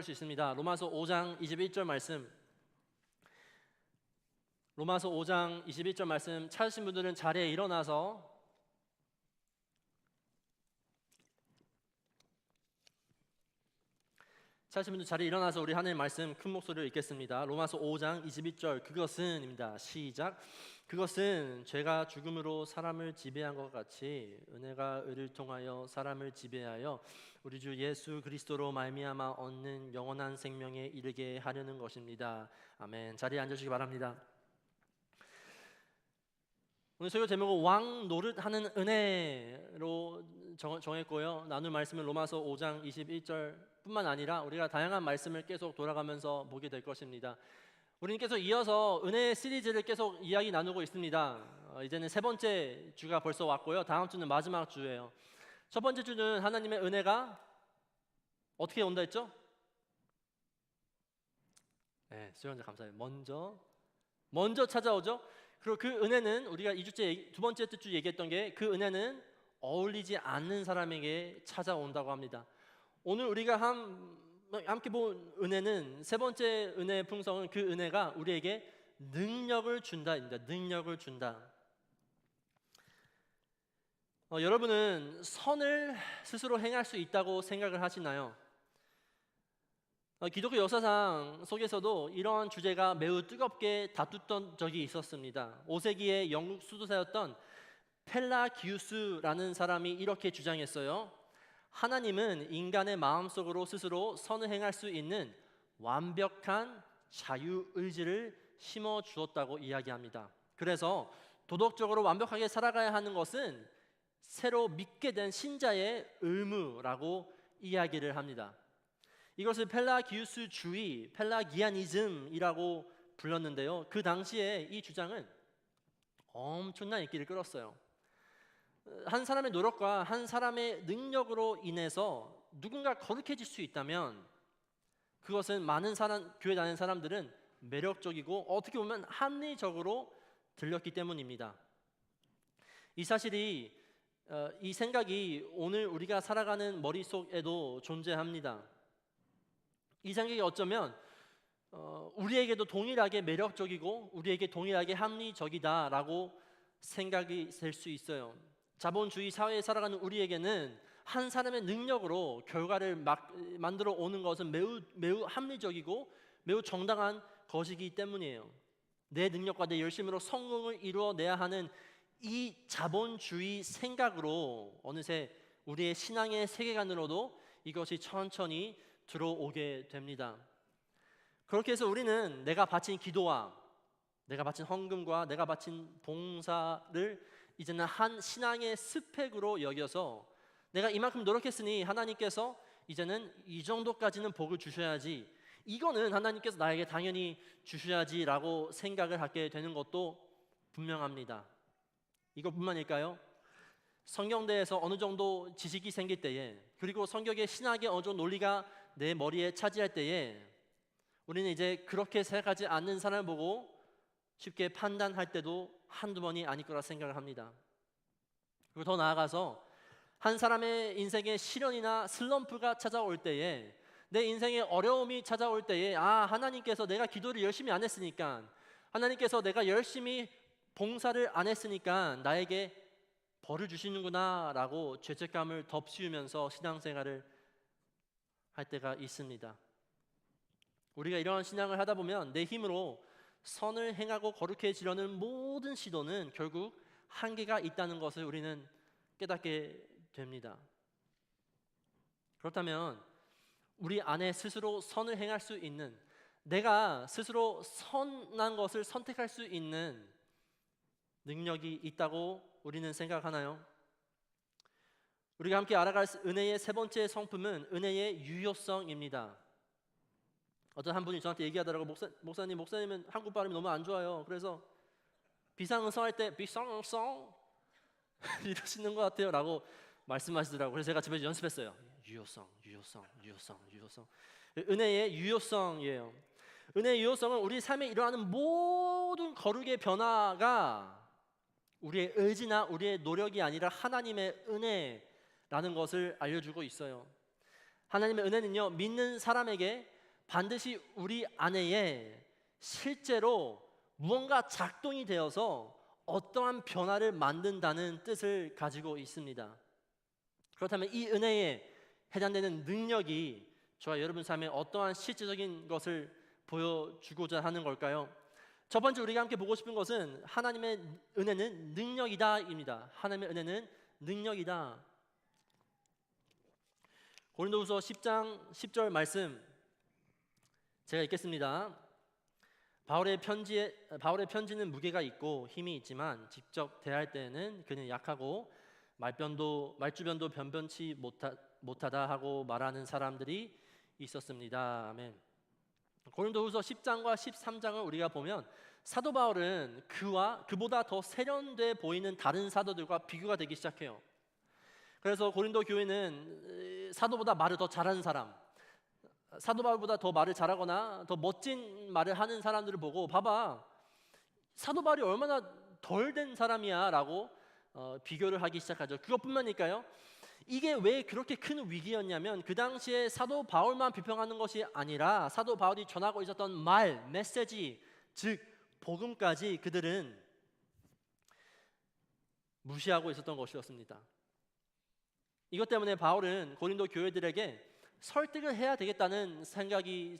볼 수 있습니다. 로마서 5장 21절 말씀. 로마서 5장 21절 말씀 찾으신 분들은 자리에 일어나서 우리 하나님 말씀 큰 목소리로 읽겠습니다. 로마서 5장 21절 그것은입니다. 시작. 그것은 죄가 죽음으로 사람을 지배한 것 같이 은혜가 의를 통하여 사람을 지배하여 우리 주 예수 그리스도로 말미암아 얻는 영원한 생명에 이르게 하려는 것입니다. 아멘. 자리에 앉으시기 바랍니다. 오늘 설교 제목은 왕 노릇하는 은혜로 정했고요. 나눌 말씀은 로마서 5장 21절 뿐만 아니라 우리가 다양한 말씀을 계속 돌아가면서 보게 될 것입니다. 우리는 계속 이어서 은혜 시리즈를 계속 이야기 나누고 있습니다. 이제는 세 번째 주가 벌써 왔고요. 다음 주는 마지막 주예요. 첫 번째 주는 하나님의 은혜가 어떻게 온다 했죠? 네, 수련자 감사해요. 먼저 찾아오죠. 그리고 그 은혜는 우리가 2주째 두 번째 주 얘기했던 게 그 은혜는 어울리지 않는 사람에게 찾아온다고 합니다. 오늘 우리가 함께 본 은혜는 세 번째 은혜의 풍성은 그 은혜가 우리에게 능력을 준다입니다. 능력을 준다. 여러분은 선을 스스로 행할 수 있다고 생각을 하시나요? 기독교 역사상 속에서도 이러한 주제가 매우 뜨겁게 다투던 적이 있었습니다. 5세기의 영국 수도사였던 펠라기우스라는 사람이 이렇게 주장했어요. 하나님은 인간의 마음속으로 스스로 선을 행할 수 있는 완벽한 자유의지를 심어주었다고 이야기합니다. 그래서 도덕적으로 완벽하게 살아가야 하는 것은 새로 믿게 된 신자의 의무라고 이야기를 합니다. 이것을 펠라기우스주의, 펠라기아니즘이라고 불렀는데요. 그 당시에 이 주장은 엄청난 인기를 끌었어요. 한 사람의 노력과 한 사람의 능력으로 인해서 누군가 거룩해질 수 있다면 그것은 많은 교회 다니는 사람들은 매력적이고 어떻게 보면 합리적으로 들렸기 때문입니다. 이 사실이 이 생각이 오늘 우리가 살아가는 머릿속에도 존재합니다. 이 생각이 어쩌면 우리에게도 동일하게 매력적이고 우리에게 동일하게 합리적이다라고 생각이 될 수 있어요. 자본주의 사회에 살아가는 우리에게는 한 사람의 능력으로 결과를 만들어 오는 것은 매우 합리적이고 매우 정당한 것이기 때문이에요. 내 능력과 내 열심으로 성공을 이루어내야 하는 이 자본주의 생각으로 어느새 우리의 신앙의 세계관으로도 이것이 천천히 들어오게 됩니다. 그렇게 해서 우리는 내가 바친 기도와 내가 바친 헌금과 내가 바친 봉사를 이제는 한 신앙의 스펙으로 여겨서 내가 이만큼 노력했으니 하나님께서 이제는 이 정도까지는 복을 주셔야지, 이거는 하나님께서 나에게 당연히 주셔야지라고 생각을 하게 되는 것도 분명합니다. 이것뿐만일까요? 성경대에서 어느 정도 지식이 생길 때에, 그리고 성경의 신학의 어느 정도 논리가 내 머리에 차지할 때에 우리는 이제 그렇게 생각하지 않는 사람을 보고 쉽게 판단할 때도 한두 번이 아닐 거라 생각을 합니다. 그리고 더 나아가서 한 사람의 인생에 시련이나 슬럼프가 찾아올 때에, 내 인생에 어려움이 찾아올 때에 하나님께서 내가 기도를 열심히 안 했으니까, 하나님께서 내가 열심히 봉사를 안 했으니까 나에게 벌을 주시는구나 라고 죄책감을 덮씌우면서 신앙생활을 할 때가 있습니다. 우리가 이런 신앙을 하다 보면 내 힘으로 선을 행하고 거룩해지려는 모든 시도는 결국 한계가 있다는 것을 우리는 깨닫게 됩니다. 그렇다면 우리 안에 스스로 선을 행할 수 있는, 내가 스스로 선한 것을 선택할 수 있는 능력이 있다고 우리는 생각하나요? 우리가 함께 알아갈 은혜의 세 번째 성품은 은혜의 유효성입니다. 어떤 한 분이 저한테 얘기하더라고요. 목사님은 한국 발음이 너무 안 좋아요. 그래서 비상응성 할 때 비상응성 이러시는 것 같아요 라고 말씀하시더라고요. 그래서 제가 집에서 연습했어요. 유효성. 은혜의 유효성이에요. 은혜의 유효성은 우리 삶에 일어나는 모든 거룩의 변화가 우리의 의지나 우리의 노력이 아니라 하나님의 은혜라는 것을 알려주고 있어요. 하나님의 은혜는요, 믿는 사람에게 반드시 우리 안에 실제로 무언가 작동이 되어서 어떠한 변화를 만든다는 뜻을 가지고 있습니다. 그렇다면 이 은혜에 해당되는 능력이 저와 여러분 삶에 어떠한 실제적인 것을 보여주고자 하는 걸까요? 첫 번째 우리가 함께 보고 싶은 것은 하나님의 은혜는 능력이다입니다. 하나님의 은혜는 능력이다. 고린도후서 10장 10절 말씀 제가 읽겠습니다. 바울의 편지는 무게가 있고 힘이 있지만 직접 대할 때에는 그는 약하고 말주변도 변변치 못하다 하고 말하는 사람들이 있었습니다. 아멘. 고린도후서 10장과 13장을 우리가 보면 사도 바울은 그보다 더 세련돼 보이는 다른 사도들과 비교가 되기 시작해요. 그래서 고린도 교회는 사도보다 말을 더 잘하는 사람, 사도 바울보다 더 말을 잘하거나 더 멋진 말을 하는 사람들을 보고 봐봐, 사도 바울이 얼마나 덜 된 사람이야 라고 비교를 하기 시작하죠. 그것뿐만일까요? 이게 왜 그렇게 큰 위기였냐면 그 당시에 사도 바울만 비평하는 것이 아니라 사도 바울이 전하고 있었던 메시지, 즉 복음까지 그들은 무시하고 있었던 것이었습니다. 이것 때문에 바울은 고린도 교회들에게 설득을 해야 되겠다는 생각이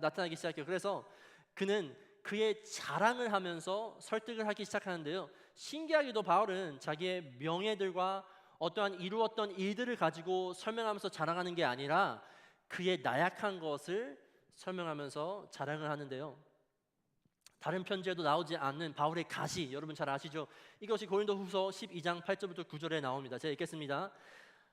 나타나기 시작해요. 그래서 그는 그의 자랑을 하면서 설득을 하기 시작하는데요. 신기하게도 바울은 자기의 명예들과 어떠한 이루었던 일들을 가지고 설명하면서 자랑하는 게 아니라 그의 나약한 것을 설명하면서 자랑을 하는데요. 다른 편지에도 나오지 않는 바울의 가시, 여러분 잘 아시죠? 이것이 고린도후서 12장 8절부터 9절에 나옵니다. 제가 읽겠습니다.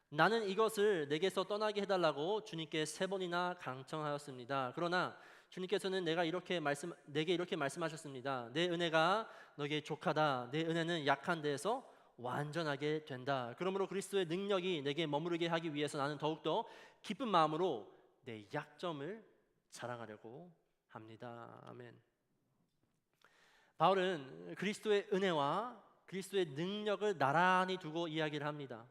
나는 이것을 내게서 떠나게 해달라고 주님께 3번이나 강청하였습니다. 그러나 주님께서는 내게 이렇게 말씀하셨습니다. 내 은혜가 너에게 족하다. 내 은혜는 약한 데에서 완전하게 된다. 그러므로 그리스도의 능력이 내게 머무르게 하기 위해서 나는 더욱더 기쁜 마음으로 내 약점을 자랑하려고 합니다. 아멘. 바울은 그리스도의 은혜와 그리스도의 능력을 나란히 두고 이야기를 합니다.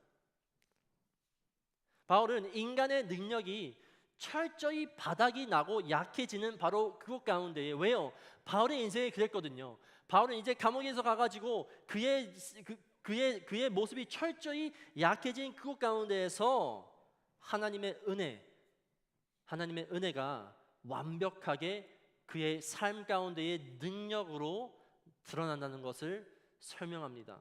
바울은 인간의 능력이 철저히 바닥이 나고 약해지는 바로 그것 가운데에, 왜요? 바울의 인생이 그랬거든요. 바울은 이제 감옥에서 가가지고 그의 모습이 철저히 약해진 그것 가운데에서 하나님의 은혜가 완벽하게 그의 삶 가운데의 능력으로 드러난다는 것을 설명합니다.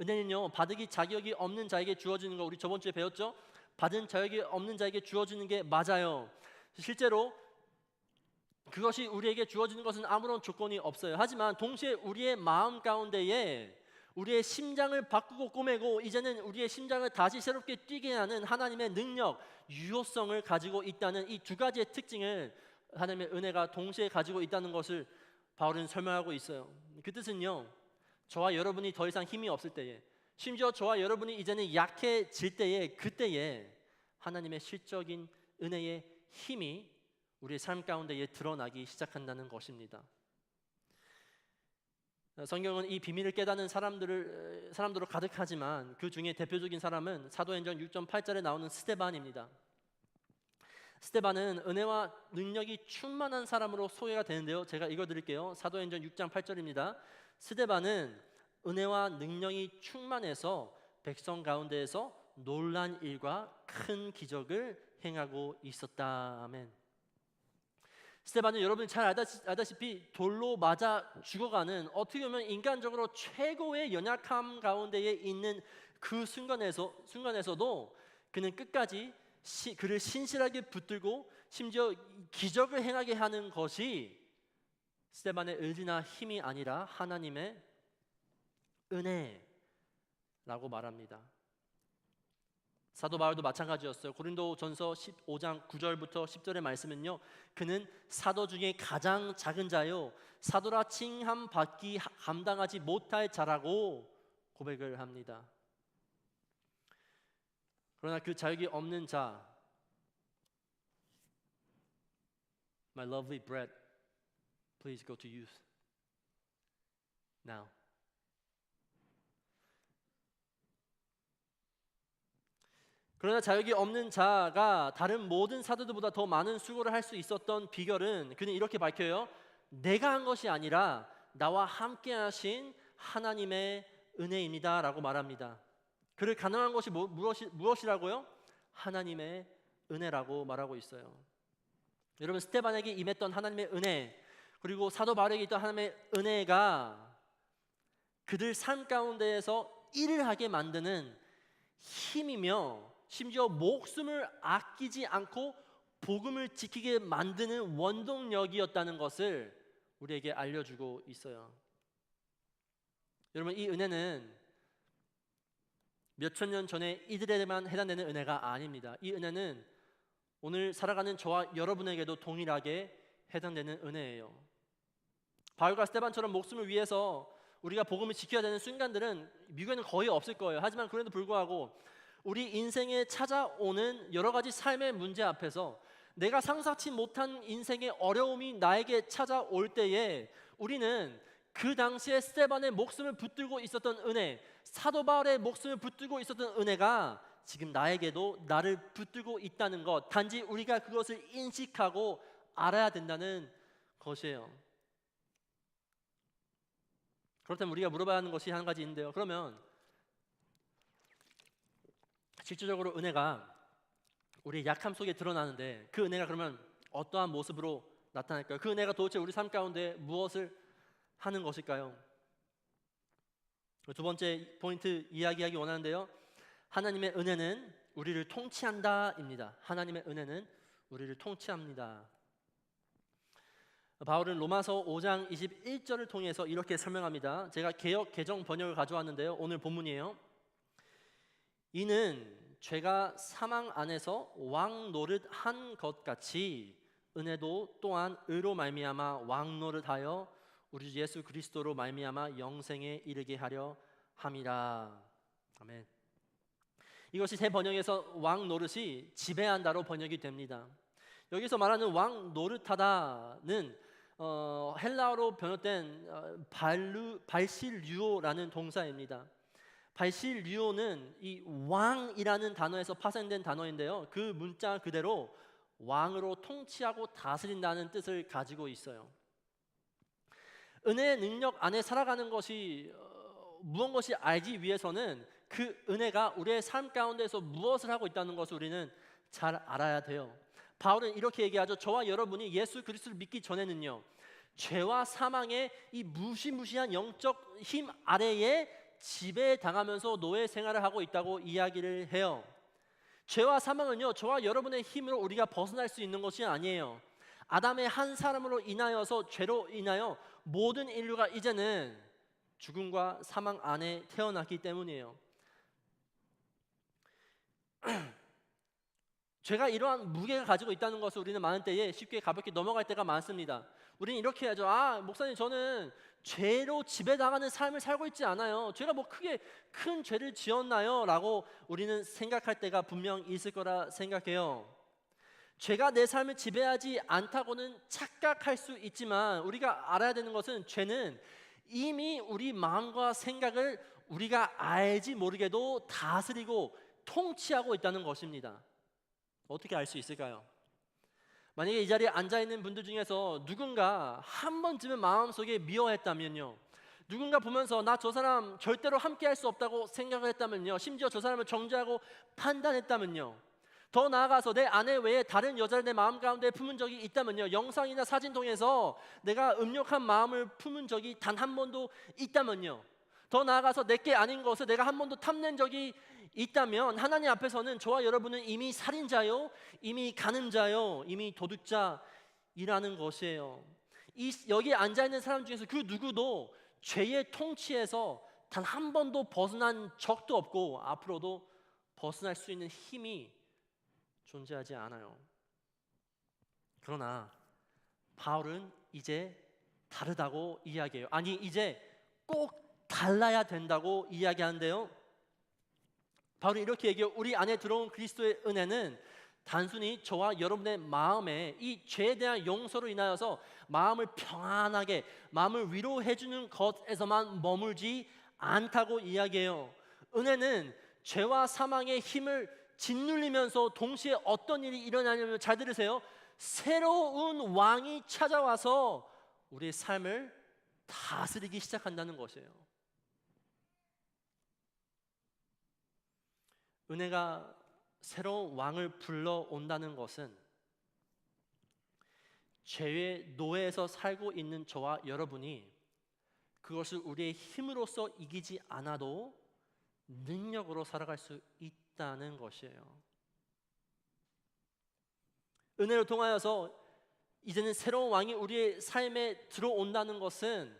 은혜는요, 받기 자격이 없는 자에게 주어지는 거 우리 저번 주에 배웠죠? 받은 자격이 없는 자에게 주어지는 게 맞아요. 실제로 그것이 우리에게 주어지는 것은 아무런 조건이 없어요. 하지만 동시에 우리의 마음 가운데에 우리의 심장을 바꾸고 꼬매고 이제는 우리의 심장을 다시 새롭게 뛰게 하는 하나님의 능력, 유효성을 가지고 있다는 이 두 가지의 특징을 하나님의 은혜가 동시에 가지고 있다는 것을 바울은 설명하고 있어요. 그 뜻은요, 저와 여러분이 더 이상 힘이 없을 때에, 심지어 저와 여러분이 이제는 약해질 때에, 그때에 하나님의 실적인 은혜의 힘이 우리의 삶 가운데에 드러나기 시작한다는 것입니다. 성경은 이 비밀을 깨닫는 사람들로 가득하지만 그 중에 대표적인 사람은 사도행전 6.8절에 나오는 스데반입니다. 스데반은 은혜와 능력이 충만한 사람으로 소개가 되는데요. 제가 읽어드릴게요. 사도행전 6장 8절입니다. 스데반은 은혜와 능력이 충만해서 백성 가운데에서 놀란 일과 큰 기적을 행하고 있었다. 아멘. 스데반은 여러분이 잘 알다시피 돌로 맞아 죽어가는, 어떻게 보면 인간적으로 최고의 연약함 가운데에 있는 그 순간에서도 그는 끝까지 그를 신실하게 붙들고 심지어 기적을 행하게 하는 것이 스데반의 의지나 힘이 아니라 하나님의 은혜라고 말합니다. 사도 바울도 마찬가지였어요. 고린도전서 15장 9절부터 10절의 말씀은요, 그는 사도 중에 가장 작은 자요 사도라 칭함 받기 감당하지 못할 자라고 고백을 합니다. 그러나 그 자격이 없는 자, My lovely bread, please go to youth now. 그러나 자격이 없는 자가 다른 모든 사도들보다 더 많은 수고를 할 수 있었던 비결은 그는 이렇게 밝혀요. 내가 한 것이 아니라 나와 함께 하신 하나님의 은혜입니다 라고 말합니다. 그를 가능한 것이 무엇이라고요? 하나님의 은혜라고 말하고 있어요. 여러분, 스데반에게 임했던 하나님의 은혜, 그리고 사도 바울에게 있던 하나님의 은혜가 그들 삶 가운데에서 일을 하게 만드는 힘이며, 심지어 목숨을 아끼지 않고 복음을 지키게 만드는 원동력이었다는 것을 우리에게 알려주고 있어요. 여러분, 이 은혜는 몇천 년 전에 이들에게만 해당되는 은혜가 아닙니다. 이 은혜는 오늘 살아가는 저와 여러분에게도 동일하게 해당되는 은혜예요. 바울과 스데반처럼 목숨을 위해서 우리가 복음을 지켜야 되는 순간들은 미국에는 거의 없을 거예요. 하지만 그래도 불구하고 우리 인생에 찾아오는 여러 가지 삶의 문제 앞에서 내가 상상치 못한 인생의 어려움이 나에게 찾아올 때에 우리는 그 당시에 스데반의 목숨을 붙들고 있었던 은혜, 사도 바울의 목숨을 붙들고 있었던 은혜가 지금 나에게도 나를 붙들고 있다는 것, 단지 우리가 그것을 인식하고 알아야 된다는 것이에요. 그렇다면 우리가 물어봐야 하는 것이 한 가지 있는데요. 그러면 실질적으로 은혜가 우리의 약함 속에 드러나는데 그 은혜가 그러면 어떠한 모습으로 나타날까요? 그 은혜가 도대체 우리 삶 가운데 무엇을 하는 것일까요? 두 번째 포인트 이야기하기 원하는데요. 하나님의 은혜는 우리를 통치한다입니다. 하나님의 은혜는 우리를 통치합니다. 바울은 로마서 5장 21절을 통해서 이렇게 설명합니다. 제가 개역 개정 번역을 가져왔는데요. 오늘 본문이에요. 이는 죄가 사망 안에서 왕 노릇한 것 같이 은혜도 또한 의로 말미암아 왕 노릇하여 우리 주 예수 그리스도로 말미암아 영생에 이르게 하려 함이라. 아멘. 이것이 새 번역에서 왕 노릇이 지배한다로 번역이 됩니다. 여기서 말하는 왕 노릇하다는 헬라어로 번역된 발실류오라는 동사입니다. 발실류오는 이 왕이라는 단어에서 파생된 단어인데요. 그 문자 그대로 왕으로 통치하고 다스린다는 뜻을 가지고 있어요. 은혜의 능력 안에 살아가는 것이 무엇인지 알기 위해서는 그 은혜가 우리의 삶 가운데서 무엇을 하고 있다는 것을 우리는 잘 알아야 돼요. 바울은 이렇게 얘기하죠. 저와 여러분이 예수 그리스도를 믿기 전에는요, 죄와 사망의 이 무시무시한 영적 힘 아래에 지배당하면서 노예 생활을 하고 있다고 이야기를 해요. 죄와 사망은요, 저와 여러분의 힘으로 우리가 벗어날 수 있는 것이 아니에요. 아담의 한 사람으로 인하여서 죄로 인하여 모든 인류가 이제는 죽음과 사망 안에 태어났기 때문이에요. 죄가 이러한 무게가 가지고 있다는 것을 우리는 많은 때에 쉽게 가볍게 넘어갈 때가 많습니다. 우리는 이렇게 해야죠. 목사님, 저는 죄로 지배당하는 삶을 살고 있지 않아요. 제가 뭐 크게 큰 죄를 지었나요? 라고 우리는 생각할 때가 분명 있을 거라 생각해요. 죄가 내 삶을 지배하지 않다고는 착각할 수 있지만 우리가 알아야 되는 것은 죄는 이미 우리 마음과 생각을 우리가 알지 모르게도 다스리고 통치하고 있다는 것입니다. 어떻게 알 수 있을까요? 만약에 이 자리에 앉아있는 분들 중에서 누군가 한 번쯤은 마음속에 미워했다면요, 누군가 보면서 나 저 사람 절대로 함께 할 수 없다고 생각을 했다면요, 심지어 저 사람을 정죄하고 판단했다면요, 더 나아가서 내 아내 외에 다른 여자를 내 마음 가운데 품은 적이 있다면요, 영상이나 사진 통해서 내가 음욕한 마음을 품은 적이 단 한 번도 있다면요, 더 나아가서 내게 아닌 것을 내가 한 번도 탐낸 적이 있다면 하나님 앞에서는 저와 여러분은 이미 살인자요, 이미 간음자요, 이미 도둑자이라는 것이에요. 여기 앉아있는 사람 중에서 그 누구도 죄의 통치에서 단 한 번도 벗어난 적도 없고 앞으로도 벗어날 수 있는 힘이 존재하지 않아요. 그러나 바울은 이제 다르다고 이야기해요. 아니, 이제 꼭 달라야 된다고 이야기하는데요. 바울은 이렇게 얘기해요. 우리 안에 들어온 그리스도의 은혜는 단순히 저와 여러분의 마음에 이 죄에 대한 용서로 인하여서 마음을 평안하게, 마음을 위로해주는 것에서만 머물지 않다고 이야기해요. 은혜는 죄와 사망의 힘을 짓눌리면서 동시에 어떤 일이 일어나냐면, 잘 들으세요. 새로운 왕이 찾아와서 우리의 삶을 다스리기 시작한다는 것이에요. 은혜가 새로운 왕을 불러온다는 것은 죄의 노예에서 살고 있는 저와 여러분이 그것을 우리의 힘으로써 이기지 않아도 능력으로 살아갈 수 있다는 것이에요. 은혜를 통하여서 이제는 새로운 왕이 우리의 삶에 들어온다는 것은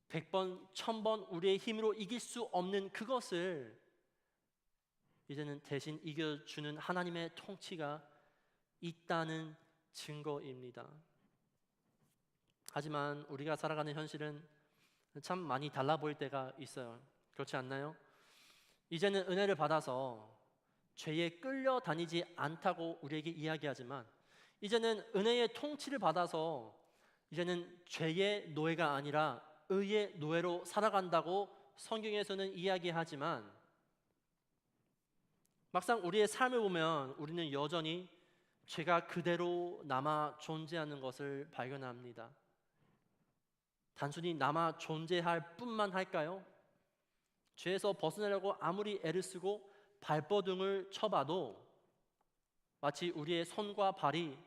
100번, 1000번 우리의 힘으로 이길 수 없는 그것을 이제는 대신 이겨주는 하나님의 통치가 있다는 증거입니다. 하지만 우리가 살아가는 현실은 참 많이 달라 보일 때가 있어요. 그렇지 않나요? 이제는 은혜를 받아서 죄에 끌려다니지 않다고 우리에게 이야기하지만, 이제는 은혜의 통치를 받아서 이제는 죄의 노예가 아니라 의의 노예로 살아간다고 성경에서는 이야기하지만, 막상 우리의 삶을 보면 우리는 여전히 죄가 그대로 남아 존재하는 것을 발견합니다. 단순히 남아 존재할 뿐만 할까요? 죄에서 벗어나려고 아무리 애를 쓰고 발버둥을 쳐봐도 마치 우리의 손과 발이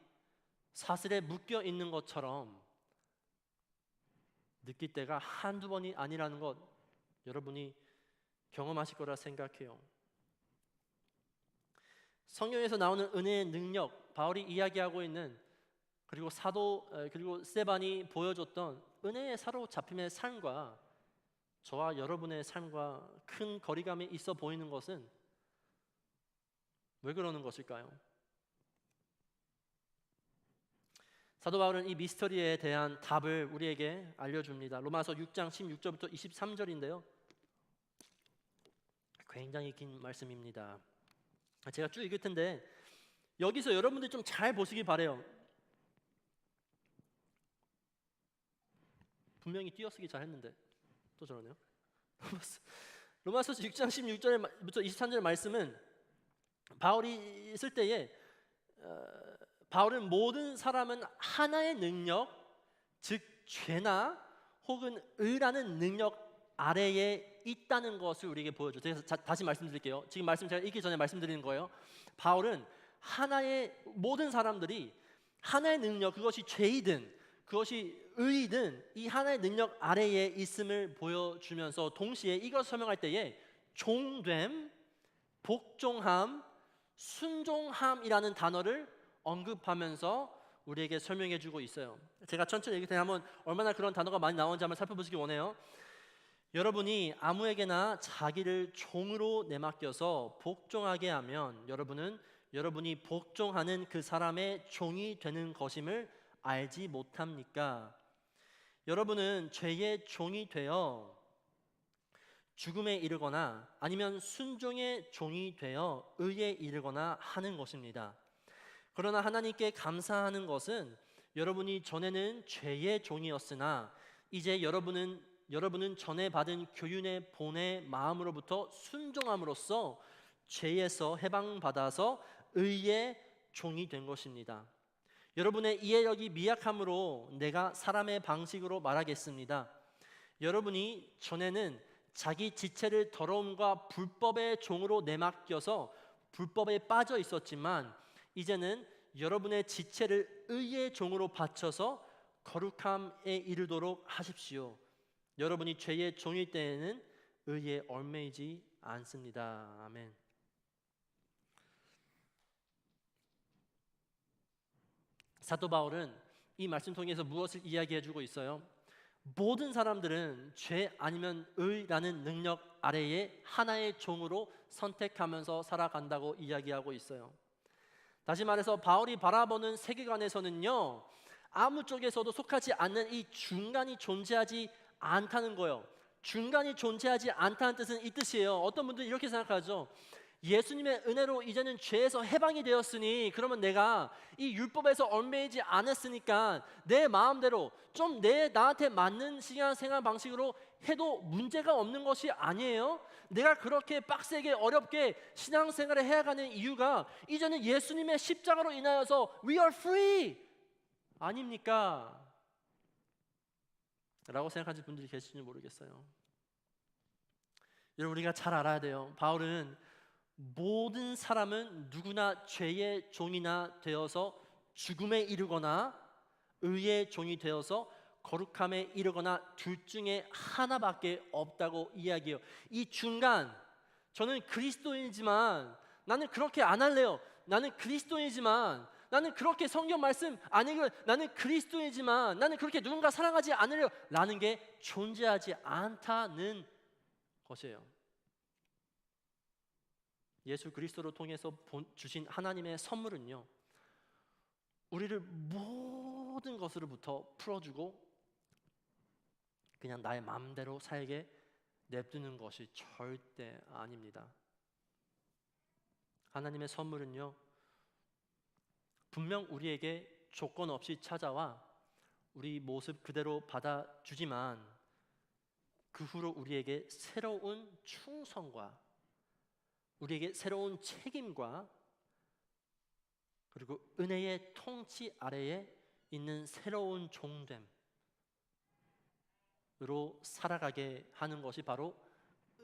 사슬에 묶여 있는 것처럼 느낄 때가 한두 번이 아니라는 것, 여러분이 경험하실 거라 생각해요. 성경에서 나오는 은혜의 능력, 바울이 이야기하고 있는, 그리고 그리고 스데반이 보여줬던 은혜의 사로잡힘의 삶과 저와 여러분의 삶과 큰 거리감이 있어 보이는 것은 왜 그러는 것일까요? 사도 바울은 이 미스터리에 대한 답을 우리에게 알려줍니다. 로마서 6장 16절부터 23절인데요. 굉장히 긴 말씀입니다. 제가 쭉 읽을 텐데 여기서 여러분들이 좀 잘 보시기 바래요. 분명히 띄어쓰기 잘했는데 또 저러네요. 로마서 6장 16절부터 23절 말씀은 바울이 쓸 때에 바울은 모든 사람은 하나의 능력, 즉 죄나 혹은 의라는 능력 아래에 있다는 것을 우리에게 보여줘요. 제가 다시 말씀드릴게요. 지금 말씀 제가 읽기 전에 말씀드리는 거예요. 바울은 모든 사람들이 하나의 능력, 그것이 죄이든 그것이 의이든 이 하나의 능력 아래에 있음을 보여주면서 동시에 이것을 설명할 때에 종됨, 복종함, 순종함이라는 단어를 언급하면서 우리에게 설명해주고 있어요. 제가 천천히 읽을 때 한번 얼마나 그런 단어가 많이 나오는지 한번 살펴보시기 원해요. 여러분이 아무에게나 자기를 종으로 내맡겨서 복종하게 하면 여러분이 복종하는 그 사람의 종이 되는 것임을 알지 못합니까? 여러분은 죄의 종이 되어 죽음에 이르거나 아니면 순종의 종이 되어 의에 이르거나 하는 것입니다. 그러나 하나님께 감사하는 것은 여러분이 전에는 죄의 종이었으나 이제 여러분은 전에 받은 교훈의 본의 마음으로부터 순종함으로써 죄에서 해방받아서 의의 종이 된 것입니다. 여러분의 이해력이 미약함으로 내가 사람의 방식으로 말하겠습니다. 여러분이 전에는 자기 지체를 더러움과 불법의 종으로 내맡겨서 불법에 빠져 있었지만 이제는 여러분의 지체를 의의 종으로 바쳐서 거룩함에 이르도록 하십시오. 여러분이 죄의 종일 때에는 의에 얽매이지 않습니다. 아멘. 사도 바울은 이 말씀 통해서 무엇을 이야기해주고 있어요? 모든 사람들은 죄 아니면 의라는 능력 아래에 하나의 종으로 선택하면서 살아간다고 이야기하고 있어요. 다시 말해서 바울이 바라보는 세계관에서는요, 아무 쪽에서도 속하지 않는 이 중간이 존재하지 않다는 거예요. 중간이 존재하지 않다는 뜻은 이 뜻이에요. 어떤 분들은 이렇게 생각하죠. 예수님의 은혜로 이제는 죄에서 해방이 되었으니 그러면 내가 이 율법에서 얽매이지 않았으니까 내 마음대로 좀 나한테 맞는 신앙 생활 방식으로 해도 문제가 없는 것이 아니에요. 내가 그렇게 빡세게 어렵게 신앙생활을 해야 하는 이유가 이제는 예수님의 십자가로 인하여서 we are free 아닙니까? 라고 생각하는 분들이 계실지 모르겠어요. 여러분, 우리가 잘 알아야 돼요. 바울은 모든 사람은 누구나 죄의 종이나 되어서 죽음에 이르거나 의의 종이 되어서 거룩함에 이르거나 둘 중에 하나밖에 없다고 이야기해요. 이 중간, 저는 그리스도인이지만 나는 그렇게 안 할래요. 나는 그리스도인이지만 나는 그렇게 성경 말씀 안 읽어요. 나는 그리스도인이지만 나는 그렇게 누군가 사랑하지 않으려 라는 게 존재하지 않다는 것이에요. 예수 그리스도로 통해서 주신 하나님의 선물은요, 우리를 모든 것으로부터 풀어주고 그냥 나의 마음대로 살게 냅두는 것이 절대 아닙니다. 하나님의 선물은요, 분명 우리에게 조건 없이 찾아와 우리 모습 그대로 받아주지만 그 후로 우리에게 새로운 충성과 우리에게 새로운 책임과 그리고 은혜의 통치 아래에 있는 새로운 종됨으로 살아가게 하는 것이 바로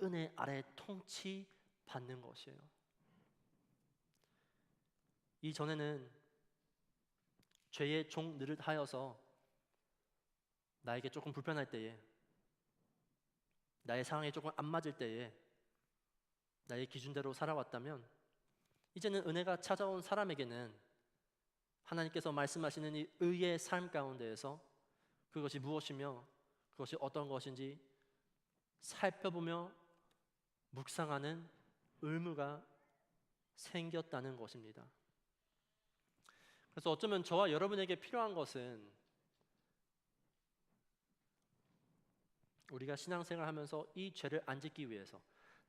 은혜 아래 통치 받는 것이에요. 이전에는 죄의 종 느릇하여서 나에게 조금 불편할 때에, 나의 상황에 조금 안 맞을 때에 나의 기준대로 살아왔다면, 이제는 은혜가 찾아온 사람에게는 하나님께서 말씀하시는 이 의의 삶 가운데에서 그것이 무엇이며 그것이 어떤 것인지 살펴보며 묵상하는 의무가 생겼다는 것입니다. 그래서 어쩌면 저와 여러분에게 필요한 것은 우리가 신앙생활하면서 이 죄를 안 짓기 위해서,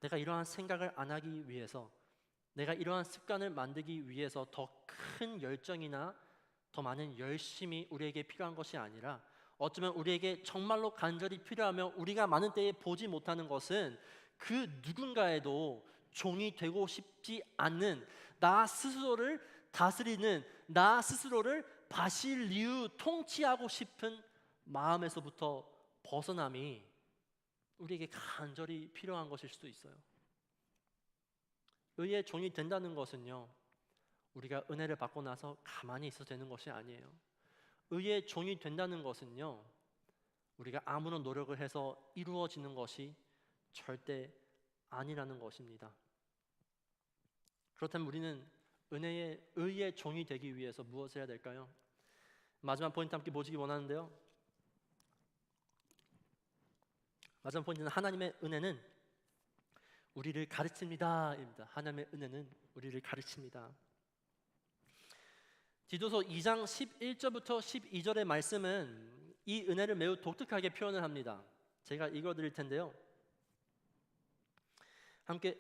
내가 이러한 생각을 안 하기 위해서, 내가 이러한 습관을 만들기 위해서 더 큰 열정이나 더 많은 열심이 우리에게 필요한 것이 아니라, 어쩌면 우리에게 정말로 간절히 필요하며 우리가 많은 때에 보지 못하는 것은 그 누군가에도 종이 되고 싶지 않는, 나 스스로를 다스리는, 나 스스로를 바실리우 통치하고 싶은 마음에서부터 벗어남이 우리에게 간절히 필요한 것일 수도 있어요. 의의 종이 된다는 것은요, 우리가 은혜를 받고 나서 가만히 있어도 되는 것이 아니에요. 의의 종이 된다는 것은요, 우리가 아무런 노력을 해서 이루어지는 것이 절대 아니라는 것입니다. 그렇다면 우리는 의의 종이 되기 위해서 무엇을 해야 될까요? 마지막 포인트 함께 보시기 원하는데요, 마지막 포인트는 하나님의 은혜는 우리를 가르칩니다 입니다. 하나님의 은혜는 우리를 가르칩니다. 디도서 2장 11절부터 12절의 말씀은 이 은혜를 매우 독특하게 표현을 합니다. 제가 읽어드릴 텐데요, 함께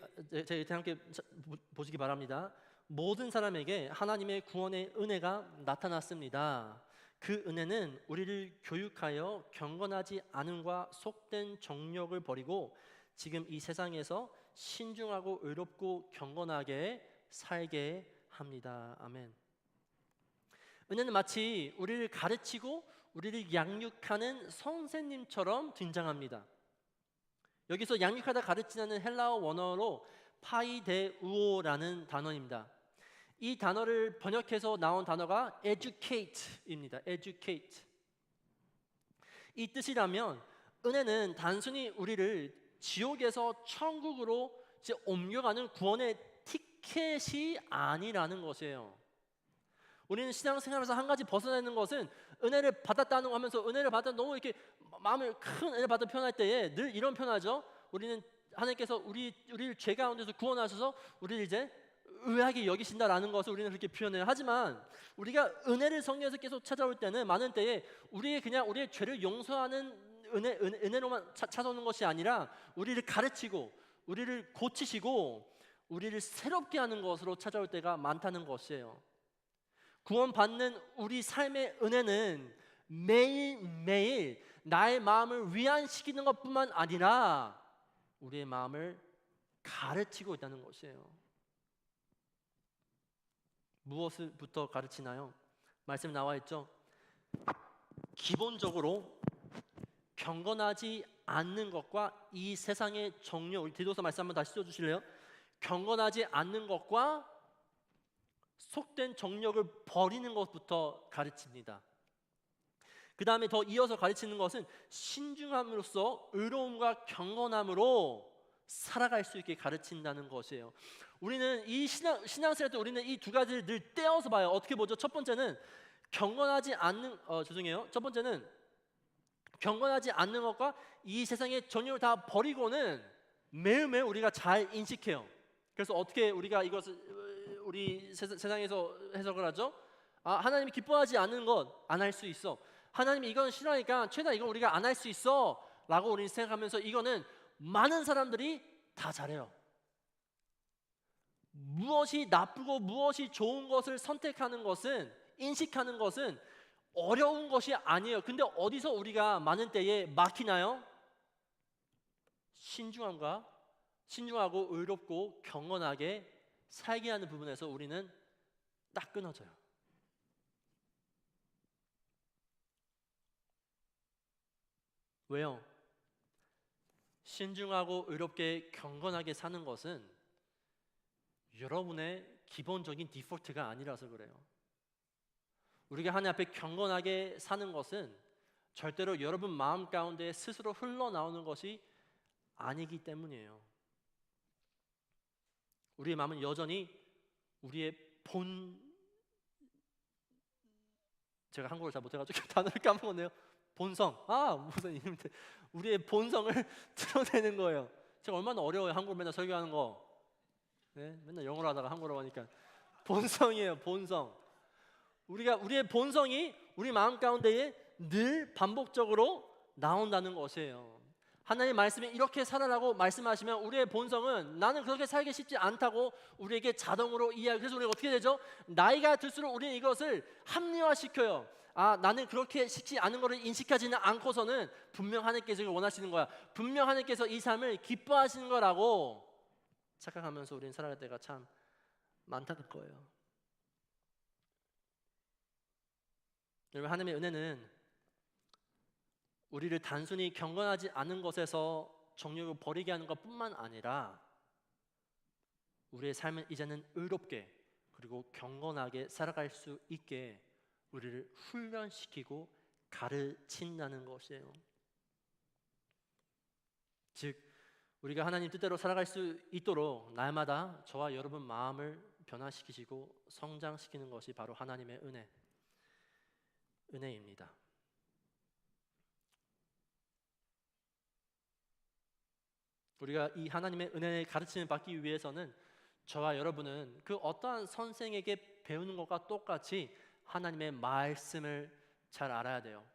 보시기 바랍니다. 모든 사람에게 하나님의 구원의 은혜가 나타났습니다. 그 은혜는 우리를 교육하여 경건하지 않음과 속된 정욕을 버리고 지금 이 세상에서 신중하고 의롭고 경건하게 살게 합니다. 아멘. 은혜는 마치 우리를 가르치고 우리를 양육하는 선생님처럼 등장합니다. 여기서 양육하다 가르치는 헬라어 원어로 파이데우오라는 단어입니다. 이 단어를 번역해서 나온 단어가 educate입니다. educate. 이 뜻이라면 은혜는 단순히 우리를 지옥에서 천국으로 옮겨가는 구원의 티켓이 아니라는 것이에요. 우리는 신앙생활에서 한 가지 벗어나는 것은 은혜를 받았다는 거 하면서 은혜를 받아 너무 이렇게 마음을 큰 은혜를 받은 표현할 때에 늘 이런 표현하죠. 우리는 하나님께서 우리를 죄 가운데서 구원하셔서 우리를 이제 의하게 여기신다라는 것을 우리는 그렇게 표현해요. 하지만 우리가 은혜를 성경에서 계속 찾아올 때는 많은 때에 우리의 죄를 용서하는 은혜로만 찾아오는 것이 아니라 우리를 가르치고 우리를 고치시고 우리를 새롭게 하는 것으로 찾아올 때가 많다는 것이에요. 구원받는 우리 삶의 은혜는 매일매일 나의 마음을 위안시키는 것뿐만 아니라 우리의 마음을 가르치고 있다는 것이에요. 무엇부터 가르치나요? 말씀 나와 있죠. 기본적으로 경건하지 않는 것과 이 세상의 정욕, 우리 디도서 말씀 한번 다시 써주실래요? 경건하지 않는 것과 속된 정욕을 버리는 것부터 가르칩니다. 그 다음에 더 이어서 가르치는 것은 신중함으로써 의로움과 경건함으로 살아갈 수 있게 가르친다는 것이에요. 우리는 이 신앙생활 때 우리는 이 두 가지를 늘 떼어서 봐요. 어떻게 보죠? 첫 번째는 경건하지 않는 첫 번째는 경건하지 않는 것과 이 세상의 정욕을 다 버리고는 매일매일 우리가 잘 인식해요. 그래서 어떻게 우리가 이것을 우리 세상에서 해석을 하죠? 하나님이 기뻐하지 않는 것 안 할 수 있어. 하나님이 이건 싫어하니까 최대한 이건 우리가 안 할 수 있어 라고 우리는 생각하면서 이거는 많은 사람들이 다 잘해요. 무엇이 나쁘고 무엇이 좋은 것을 선택하는 것은, 인식하는 것은 어려운 것이 아니에요. 근데 어디서 우리가 많은 때에 막히나요? 신중하고 의롭고 경건하게 살게 하는 부분에서 우리는 딱 끊어져요. 왜요? 신중하고 의롭게 경건하게 사는 것은 여러분의 기본적인 디폴트가 아니라서 그래요. 우리가 하나님 앞에 경건하게 사는 것은 절대로 여러분 마음 가운데 스스로 흘러나오는 것이 아니기 때문이에요. 우리의 마음은 여전히 우리의 제가 한국어를 잘 못해가지고 단어를 까먹었네요. 본성. 무슨 이름인데 우리의 본성을 드러내는 거예요. 제가 얼마나 어려워요. 한국어 맨날 설교하는 거. 네? 맨날 영어로 하다가 한국어로 하니까 본성이에요. 본성. 우리의 본성이 우리 마음 가운데에 늘 반복적으로 나온다는 것이에요. 하나님 말씀에 이렇게 살아라고 말씀하시면 우리의 본성은 나는 그렇게 살기 쉽지 않다고 우리에게 자동으로 이해하고, 그래서 우리가 어떻게 되죠? 나이가 들수록 우리는 이것을 합리화시켜요. 나는 그렇게 쉽지 않은 것을 인식하지는 않고서는 분명 하나님께서 이걸 원하시는 거야. 분명 하나님께서 이 삶을 기뻐하시는 거라고 착각하면서 우리는 살아갈 때가 참 많다는 거예요. 여러분, 하나님의 은혜는 우리를 단순히 경건하지 않은 것에서 정욕을 버리게 하는 것뿐만 아니라 우리의 삶은 이제는 의롭게 그리고 경건하게 살아갈 수 있게 우리를 훈련시키고 가르친다는 것이에요. 즉 우리가 하나님 뜻대로 살아갈 수 있도록 날마다 저와 여러분 마음을 변화시키시고 성장시키는 것이 바로 하나님의 은혜입니다. 우리가 이 하나님의 은혜의 가르침을 받기 위해서는 저와 여러분은 그 어떠한 선생에게 배우는 것과 똑같이 하나님의 말씀을 잘 알아야 돼요.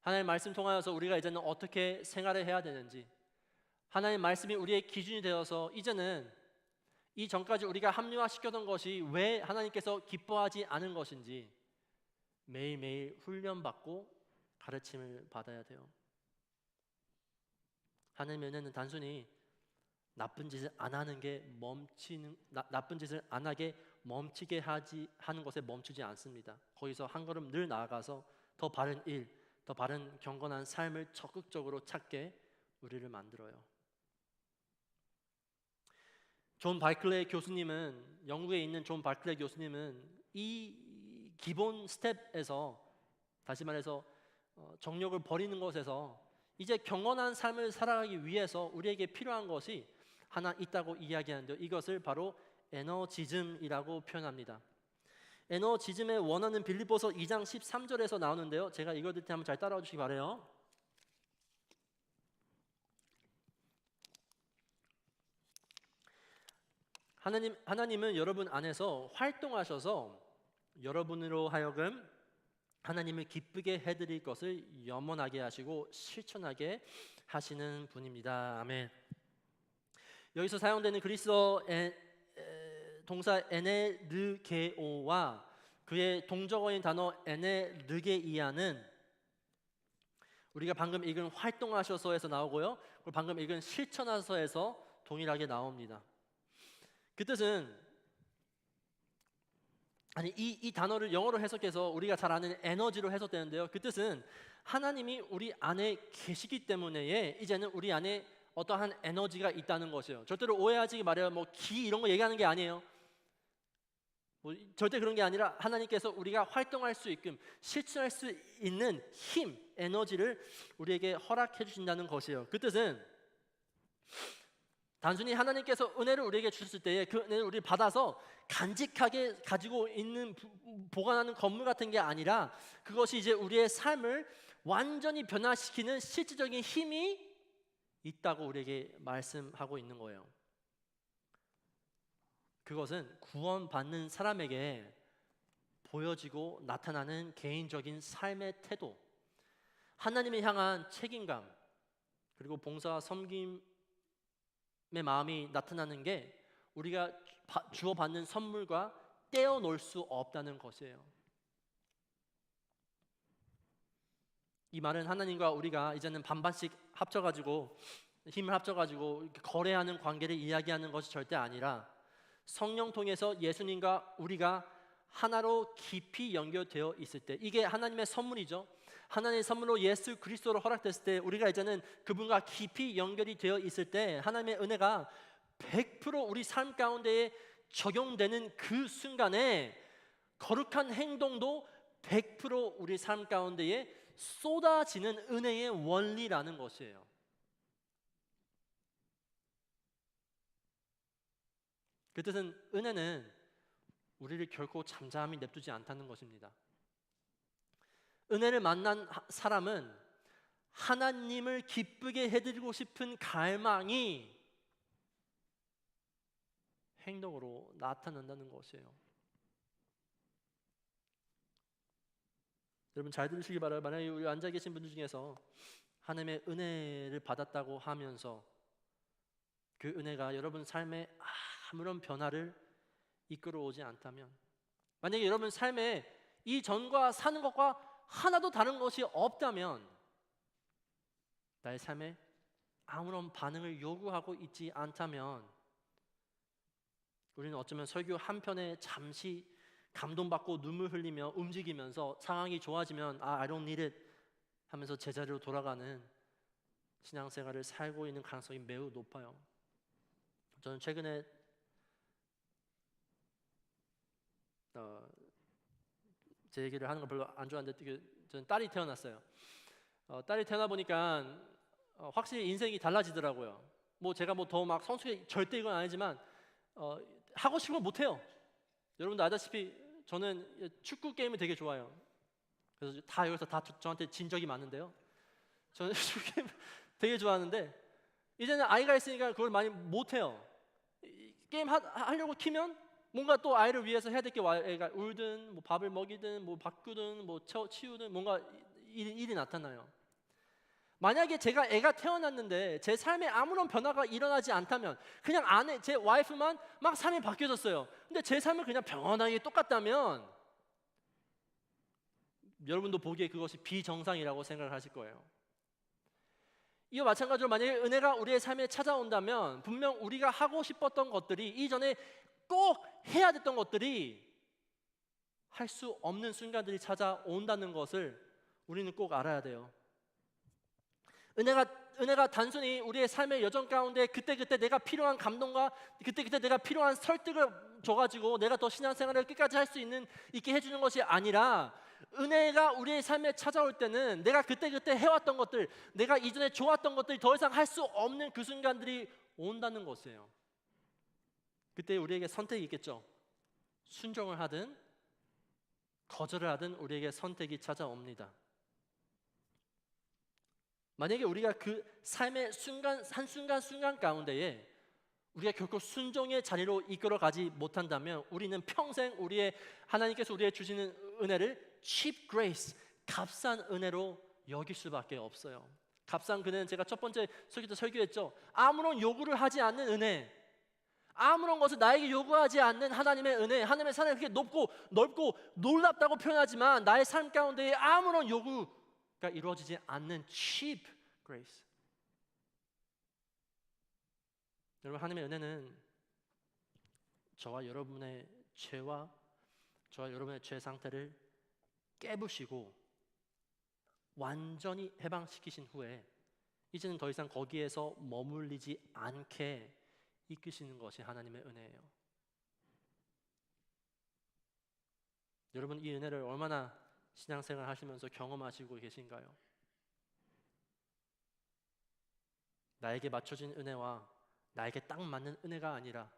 하나님의 말씀 통하여서 우리가 이제는 어떻게 생활을 해야 되는지, 하나님의 말씀이 우리의 기준이 되어서 이제는 이 전까지 우리가 합리화시켰던 것이 왜 하나님께서 기뻐하지 않은 것인지 매일매일 훈련받고 가르침을 받아야 돼요. 하나님의 은혜는 단순히 나쁜 짓을 안 하게 멈추게 하는 것에 멈추지 않습니다. 거기서 한 걸음 늘 나아가서 더 바른 일, 더 바른 경건한 삶을 적극적으로 찾게 우리를 만들어요. 영국에 있는 존 발클레이 교수님은 이 기본 스텝에서, 다시 말해서 정욕을 버리는 것에서 이제 경건한 삶을 살아가기 위해서 우리에게 필요한 것이 하나 있다고 이야기하는데요. 이것을 바로 에너지즘이라고 표현합니다. 에너지즘의 원어는 빌립보서 2장 13절에서 나오는데요. 제가 읽어드릴 때 한번 잘 따라와 주시기 바라요. 하나님은 여러분 안에서 활동하셔서 여러분으로 하여금 하나님을 기쁘게 해드릴 것을 염원하게 하시고 실천하게 하시는 분입니다. 아멘. 여기서 사용되는 그리스어 동사 에네르게오와 그의 동적어인 단어 에네르게이아는 우리가 방금 읽은 활동하셔서에서 나오고요. 그리고 방금 읽은 실천하셔서에서 동일하게 나옵니다. 그 뜻은 이 단어를 영어로 해석해서 우리가 잘 아는 에너지로 해석되는데요. 그 뜻은 하나님이 우리 안에 계시기 때문에 이제는 우리 안에 어떠한 에너지가 있다는 것이에요. 절대로 오해하지 말아요. 뭐 기 이런 거 얘기하는 게 아니에요. 뭐 절대 그런 게 아니라 하나님께서 우리가 활동할 수 있게끔 실천할 수 있는 힘, 에너지를 우리에게 허락해 주신다는 것이에요. 그 뜻은 단순히 하나님께서 은혜를 우리에게 주셨을 때에 그 은혜를 우리 받아서 간직하게 가지고 있는 보관하는 건물 같은 게 아니라 그것이 이제 우리의 삶을 완전히 변화시키는 실질적인 힘이 있다고 우리에게 말씀하고 있는 거예요. 그것은 구원받는 사람에게 보여지고 나타나는 개인적인 삶의 태도, 하나님을 향한 책임감, 그리고 봉사와 섬김의 마음이 나타나는 게 우리가 주어받는 선물과 떼어놓을 수 없다는 것이에요. 이 말은 하나님과 우리가 이제는 반반씩 합쳐가지고 힘을 합쳐가지고 거래하는 관계를 이야기하는 것이 절대 아니라 성령 통해서 예수님과 우리가 하나로 깊이 연결되어 있을 때, 이게 하나님의 선물이죠. 하나님의 선물로 예수 그리스도로 허락됐을 때 우리가 이제는 그분과 깊이 연결이 되어 있을 때 하나님의 은혜가 100% 우리 삶 가운데에 적용되는 그 순간에 거룩한 행동도 100% 우리 삶 가운데에 쏟아지는 은혜의 원리라는 것이에요. 그 뜻은 은혜는 우리를 결코 잠잠히 냅두지 않다는 것입니다. 은혜를 만난 사람은 하나님을 기쁘게 해드리고 싶은 갈망이 행동으로 나타난다는 것이에요. 여러분 잘 들으시기 바라요. 만약에 우리 앉아 계신 분들 중에서 하나님의 은혜를 받았다고 하면서 그 은혜가 여러분 삶에 아무런 변화를 이끌어오지 않다면, 만약에 여러분 삶에 이전과 사는 것과 하나도 다른 것이 없다면, 나의 삶에 아무런 반응을 요구하고 있지 않다면 우리는 어쩌면 설교 한 편에 잠시 감동받고 눈물 흘리며 움직이면서 상황이 좋아지면 I don't need it 하면서 제자리로 돌아가는 신앙생활을 살고 있는 가능성이 매우 높아요. 저는 최근에 제 얘기를 하는 거 별로 안 좋아하는데 저는 딸이 태어났어요. 딸이 태어나 보니까 확실히 인생이 달라지더라고요. 뭐 제가 뭐 더 막 성숙해 절대 이건 아니지만 하고 싶은 걸 못 해요. 여러분도 아다시피 저는 축구 게임을 되게 좋아해요. 그래서 다 여기서 다 저한테 진 적이 많은데요. 저는 축구 게임 되게 좋아하는데 이제는 아이가 있으니까 그걸 많이 못 해요. 게임 하려고 키면 뭔가 또 아이를 위해서 해야 될 게 와요. 애가 울든 뭐 밥을 먹이든 뭐 바꾸든 뭐 치우든 뭔가 일이 나타나요. 만약에 제가 애가 태어났는데 제 삶에 아무런 변화가 일어나지 않다면, 그냥 아내 제 와이프만 막 삶이 바뀌어졌어요. 근데 제 삶은 그냥 평온하게 똑같다면 여러분도 보기에 그것이 비정상이라고 생각을 하실 거예요. 이와 마찬가지로 만약에 은혜가 우리의 삶에 찾아온다면 분명 우리가 하고 싶었던 것들이, 이전에 꼭 해야 됐던 것들이 할 수 없는 순간들이 찾아온다는 것을 우리는 꼭 알아야 돼요. 은혜가 단순히 우리의 삶의 여정 가운데 그때그때 내가 필요한 감동과 그때그때 내가 필요한 설득을 줘가지고 내가 더 신앙생활을 끝까지 할 수 있게 해주는 것이 아니라, 은혜가 우리의 삶에 찾아올 때는 내가 그때그때 해왔던 것들, 내가 이전에 좋았던 것들이 더 이상 할 수 없는 그 순간들이 온다는 것이에요. 그때 우리에게 선택이 있겠죠. 순종을 하든 거절을 하든 우리에게 선택이 찾아옵니다. 만약에 우리가 그 삶의 한순간 가운데에 우리가 결코 순종의 자리로 이끌어가지 못한다면 우리는 평생 하나님께서 우리에게 주시는 은혜를 cheap grace, 값싼 은혜로 여길 수밖에 없어요. 값싼 은혜는 제가 첫 번째 설교 때 설교했죠. 아무런 요구를 하지 않는 은혜, 아무런 것을 나에게 요구하지 않는 하나님의 은혜, 하나님의 사랑이 그렇게 높고 넓고 놀랍다고 표현하지만 나의 삶 가운데 아무런 요구가 이루어지지 않는 cheap grace. 여러분, 하나님의 은혜는 저와 여러분의 죄와 저와 여러분의 죄 상태를 깨부시고 완전히 해방시키신 후에 이제는 더 이상 거기에서 머물리지 않게 이끄시는 것이 하나님의 은혜예요. 여러분, 이 은혜를 얼마나 신앙생활 하시면서 경험하시고 계신가요? 나에게 맞춰진 은혜와 나에게 딱 맞는 은혜가 아니라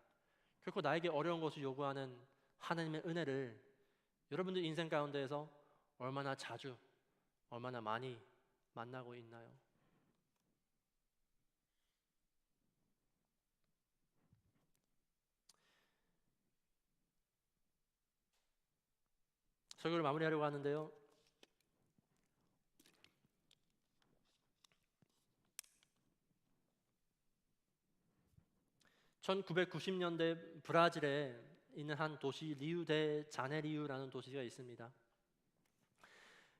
결코 나에게 어려운 것을 요구하는 하나님의 은혜를 여러분들 인생 가운데에서 얼마나 자주, 얼마나 많이 만나고 있나요? 설교를 마무리하려고 하는데요. 1990년대 브라질에 있는 한 도시 리우데 자네리우라는 도시가 있습니다.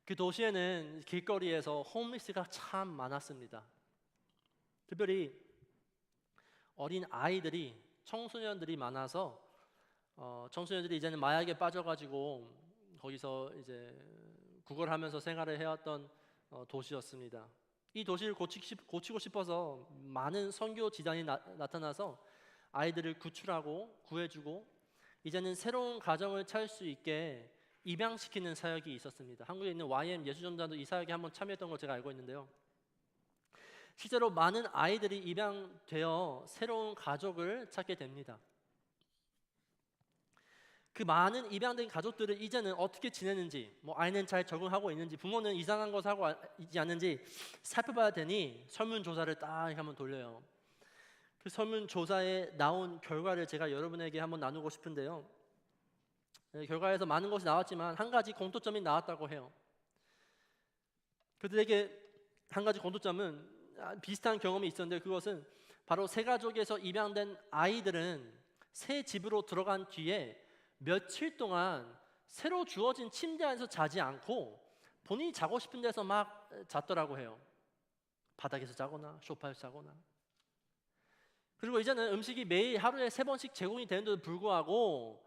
그 도시에는 길거리에서 홈리스가 참 많았습니다. 특별히 어린 아이들이, 청소년들이 많아서 청소년들이 이제는 마약에 빠져가지고 거기서 이제 구걸하면서 생활을 해왔던 도시였습니다. 이 도시를 고치고 싶어서 많은 선교 지단이 나타나서 아이들을 구출하고 구해주고 이제는 새로운 가정을 찾을 수 있게 입양시키는 사역이 있었습니다. 한국에 있는 YM 예수전단도 이 사역에 한번 참여했던 걸 제가 알고 있는데요. 실제로 많은 아이들이 입양되어 새로운 가족을 찾게 됩니다. 그 많은 입양된 가족들을 이제는 어떻게 지내는지, 아이는 잘 적응하고 있는지, 부모는 이상한 것을 하고 있지 않는지 살펴봐야 되니 설문조사를 딱 한번 돌려요. 그 설문조사에 나온 결과를 제가 여러분에게 한번 나누고 싶은데요. 결과에서 많은 것이 나왔지만 한 가지 공통점이 나왔다고 해요. 그들에게 한 가지 공통점은 비슷한 경험이 있었는데 그것은 바로 새 가족에서 입양된 아이들은 새 집으로 들어간 뒤에 며칠 동안 새로 주어진 침대 안에서 자지 않고 본인이 자고 싶은 데서 막 잤더라고 해요. 바닥에서 자거나 소파에서 자거나. 그리고 이제는 음식이 매일 하루에 3번씩 제공이 되는데도 불구하고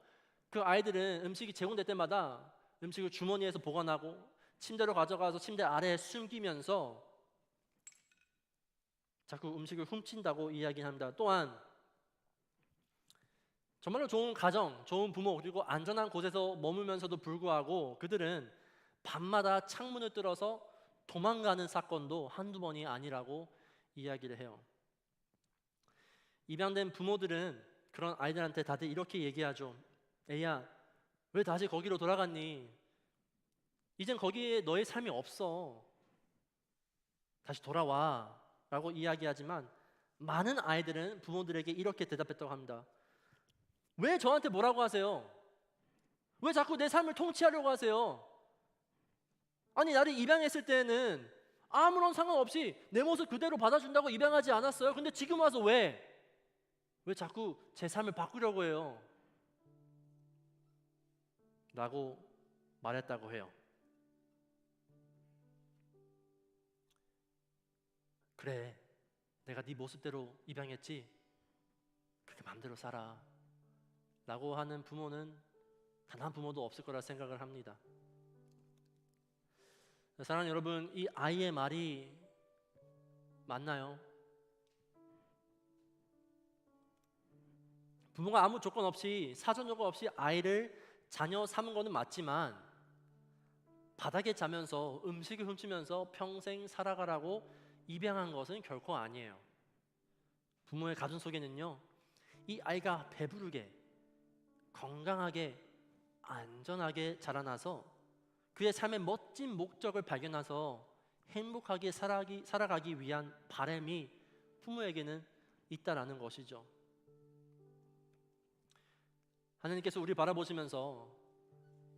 그 아이들은 음식이 제공될 때마다 음식을 주머니에서 보관하고 침대로 가져가서 침대 아래에 숨기면서 자꾸 음식을 훔친다고 이야기합니다. 또한 정말로 좋은 가정, 좋은 부모 그리고 안전한 곳에서 머물면서도 불구하고 그들은 밤마다 창문을 뚫어서 도망가는 사건도 한두 번이 아니라고 이야기를 해요. 입양된 부모들은 그런 아이들한테 다들 이렇게 얘기하죠. 애야, 왜 다시 거기로 돌아갔니? 이젠 거기에 너의 삶이 없어. 다시 돌아와 라고 이야기하지만 많은 아이들은 부모들에게 이렇게 대답했다고 합니다. 왜 저한테 뭐라고 하세요? 왜 자꾸 내 삶을 통치하려고 하세요? 아니, 나를 입양했을 때는 아무런 상관없이 내 모습 그대로 받아준다고 입양하지 않았어요? 근데 지금 와서 왜 자꾸 제 삶을 바꾸려고 해요? 라고 말했다고 해요. 그래, 내가 네 모습대로 입양했지? 그렇게 마음대로 살아 라고 하는 부모는 단 한 부모도 없을 거라 생각을 합니다. 사랑하는 여러분, 이 아이의 말이 맞나요? 부모가 아무 조건 없이, 사전 조건 없이 아이를 자녀 삼은 것은 맞지만 바닥에 자면서 음식을 훔치면서 평생 살아가라고 입양한 것은 결코 아니에요. 부모의 가슴 속에는요, 이 아이가 배부르게, 건강하게, 안전하게 자라나서 그의 삶의 멋진 목적을 발견해서 행복하게 살아가기 위한 바람이 부모에게는 있다라는 것이죠. 하나님께서 우리 바라보시면서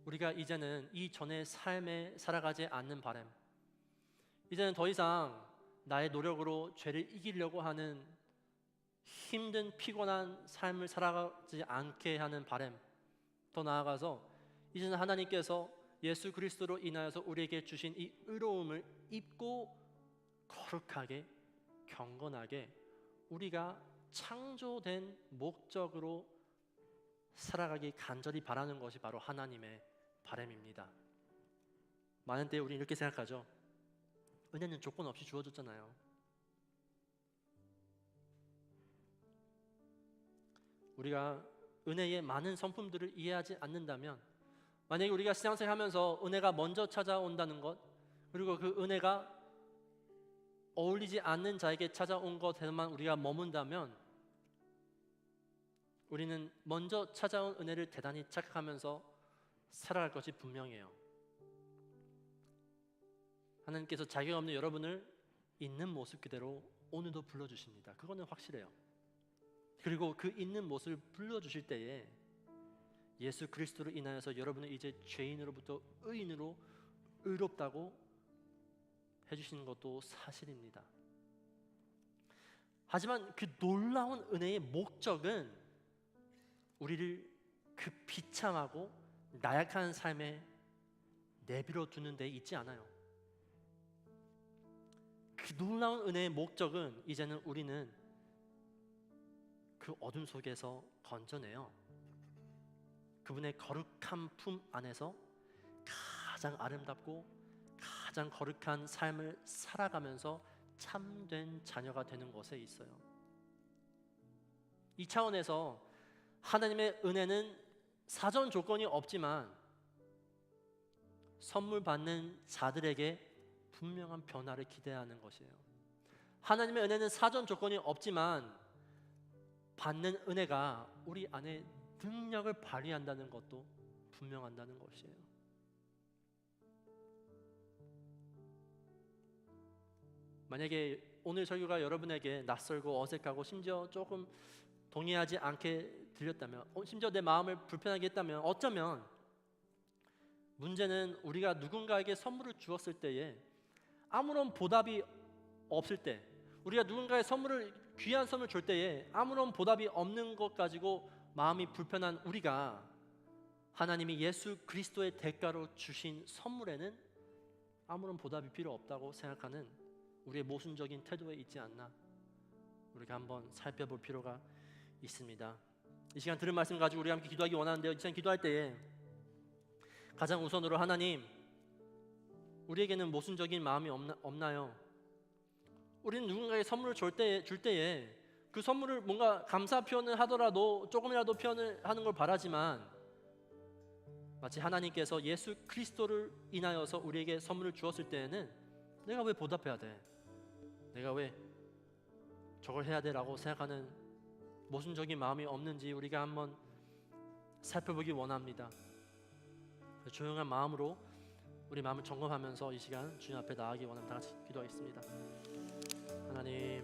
우리가 이제는 이전의 삶에 살아가지 않는 바람, 이제는 더 이상 나의 노력으로 죄를 이기려고 하는 힘든 피곤한 삶을 살아가지 않게 하는 바람, 더 나아가서 이제는 하나님께서 예수 그리스도로 인하여서 우리에게 주신 이 의로움을 입고 거룩하게 경건하게 우리가 창조된 목적으로 살아가기 간절히 바라는 것이 바로 하나님의 바람입니다. 많은 때에 우리는 이렇게 생각하죠. 은혜는 조건 없이 주어졌잖아요. 우리가 은혜의 많은 성품들을 이해하지 않는다면, 만약에 우리가 신앙생활 하면서 은혜가 먼저 찾아온다는 것, 그리고 그 은혜가 어울리지 않는 자에게 찾아온 것에만 우리가 머문다면 우리는 먼저 찾아온 은혜를 대단히 착각하면서 살아갈 것이 분명해요. 하나님께서 자격 없는 여러분을 있는 모습 그대로 오늘도 불러주십니다. 그거는 확실해요. 그리고 그 있는 모습을 불러주실 때에 예수 그리스도로 인하여서 여러분을 이제 죄인으로부터 의인으로 의롭다고 해주시는 것도 사실입니다. 하지만 그 놀라운 은혜의 목적은 우리를 그 비참하고 나약한 삶에 내버려 두는 데 있지 않아요. 그 놀라운 은혜의 목적은 이제는 우리는 그 어둠 속에서 건져내요. 그분의 거룩한 품 안에서 가장 아름답고 가장 거룩한 삶을 살아가면서 참된 자녀가 되는 것에 있어요. 이 차원에서 하나님의 은혜는 사전 조건이 없지만 선물 받는 자들에게 분명한 변화를 기대하는 것이에요. 하나님의 은혜는 사전 조건이 없지만 받는 은혜가 우리 안에 능력을 발휘한다는 것도 분명한다는 것이에요. 만약에 오늘 설교가 여러분에게 낯설고 어색하고 심지어 조금 동의하지 않게 들렸다면, 심지어 내 마음을 불편하게 했다면, 어쩌면 문제는 우리가 누군가에게 선물을 주었을 때에 아무런 보답이 없을 때, 우리가 누군가의 귀한 선물을 줄 때에 아무런 보답이 없는 것 가지고 마음이 불편한 우리가 하나님이 예수 그리스도의 대가로 주신 선물에는 아무런 보답이 필요 없다고 생각하는 우리의 모순적인 태도에 있지 않나, 우리가 한번 살펴볼 필요가 있습니다. 이 시간 들은 말씀 가지고 우리 함께 기도하기 원하는데요, 이 시간 기도할 때에 가장 우선으로 하나님, 우리에게는 모순적인 마음이 없나요? 우리는 누군가에게 선물을 줄 때에 그 선물을 뭔가 감사 표현을 하더라도 조금이라도 표현을 하는 걸 바라지만, 마치 하나님께서 예수 그리스도를 인하여서 우리에게 선물을 주었을 때에는 내가 왜 보답해야 돼? 내가 왜 저걸 해야 돼? 라고 생각하는 모순적인 마음이 없는지 우리가 한번 살펴보기 원합니다. 조용한 마음으로 우리 마음을 점검하면서 이 시간 주님 앞에 나아가기 원합니다. 다 같이 기도하겠습니다. 하나님,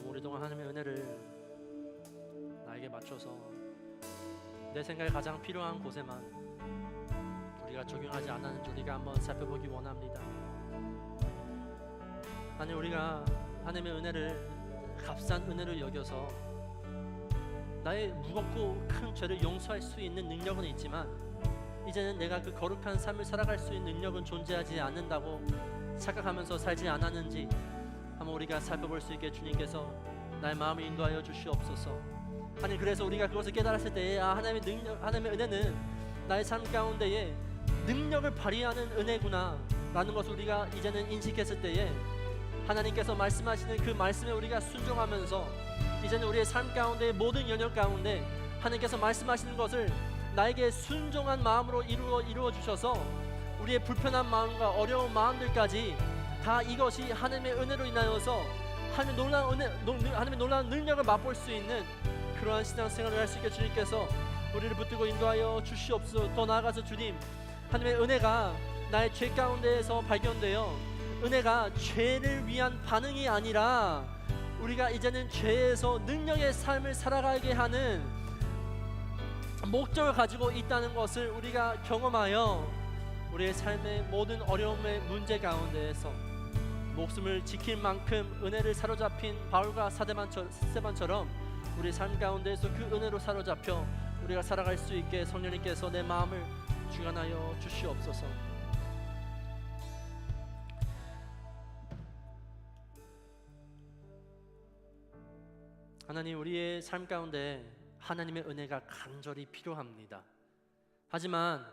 오랫동안 하나님의 은혜를 나에게 맞춰서 내 생각에 가장 필요한 곳에만 우리가 적용하지 않았는지 우리가 한번 살펴보기 원합니다. 하나님, 우리가 하나님의 은혜를 값싼 은혜를 여겨서 나의 무겁고 큰 죄를 용서할 수 있는 능력은 있지만 이제는 내가 그 거룩한 삶을 살아갈 수 있는 능력은 존재하지 않는다고 착각하면서 살지 않았는지 한번 우리가 살펴볼 수 있게 주님께서 나의 마음을 인도하여 주시옵소서. 하나님, 그래서 우리가 그것을 깨달았을 때에 하나님의 은혜는 나의 삶 가운데에 능력을 발휘하는 은혜구나 라는 것을 우리가 이제는 인식했을 때에 하나님께서 말씀하시는 그 말씀에 우리가 순종하면서 이제는 우리의 삶 가운데 모든 연역 가운데 하나님께서 말씀하시는 것을 나에게 순종한 마음으로 이루어 주셔서 우리의 불편한 마음과 어려운 마음들까지 다 이것이 하나님의 은혜로 인하여서 하나님의 놀라운 능력을 맛볼 수 있는 그러한 신앙생활을 할 수 있게 주님께서 우리를 붙들고 인도하여 주시옵소서. 더 나아가서 주님, 하나님의 은혜가 나의 죄 가운데에서 발견되어 은혜가 죄를 위한 반응이 아니라 우리가 이제는 죄에서 능력의 삶을 살아가게 하는 목적을 가지고 있다는 것을 우리가 경험하여 우리의 삶의 모든 어려움의 문제 가운데에서 목숨을 지킬 만큼 은혜를 사로잡힌 바울과 스데반처럼 우리 삶 가운데에서 그 은혜로 사로잡혀 우리가 살아갈 수 있게 성령님께서 내 마음을 주관하여 주시옵소서. 하나님, 우리의 삶 가운데 하나님의 은혜가 간절히 필요합니다. 하지만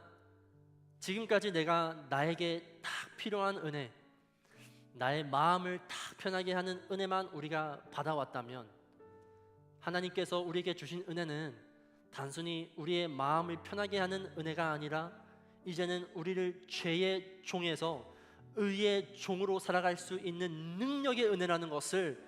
지금까지 내가 나에게 딱 필요한 은혜, 나의 마음을 딱 편하게 하는 은혜만 우리가 받아왔다면, 하나님께서 우리에게 주신 은혜는 단순히 우리의 마음을 편하게 하는 은혜가 아니라 이제는 우리를 죄의 종에서 의의 종으로 살아갈 수 있는 능력의 은혜라는 것을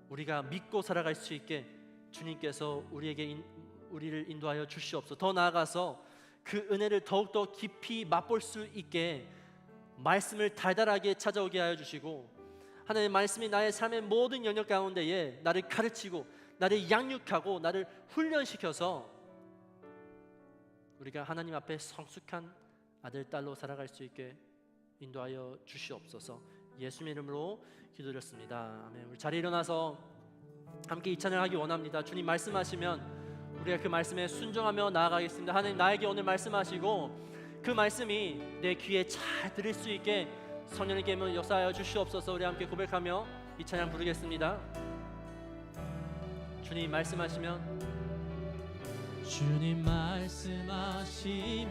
우리가 믿고 살아갈 수 있게 주님께서 우리를 인도하여 주시옵소서. 더 나아가서 그 은혜를 더욱더 깊이 맛볼 수 있게 말씀을 달달하게 찾아오게 하여 주시고, 하나님의 말씀이 나의 삶의 모든 영역 가운데에 나를 가르치고 나를 양육하고 나를 훈련시켜서 우리가 하나님 앞에 성숙한 아들, 딸로 살아갈 수 있게 인도하여 주시옵소서. 예수님의 이름으로 기도드렸습니다. 아멘. 우리 자리에 일어나서 함께 이 찬양을 하기 원합니다. 주님 말씀하시면 우리가 그 말씀에 순종하며 나아가겠습니다. 하나님, 나에게 오늘 말씀하시고 그 말씀이 내 귀에 잘 들을 수 있게 성령님께 역사하여 주시옵소서. 우리 함께 고백하며 이 찬양 부르겠습니다. 주님 말씀하시면, 주님 말씀하시면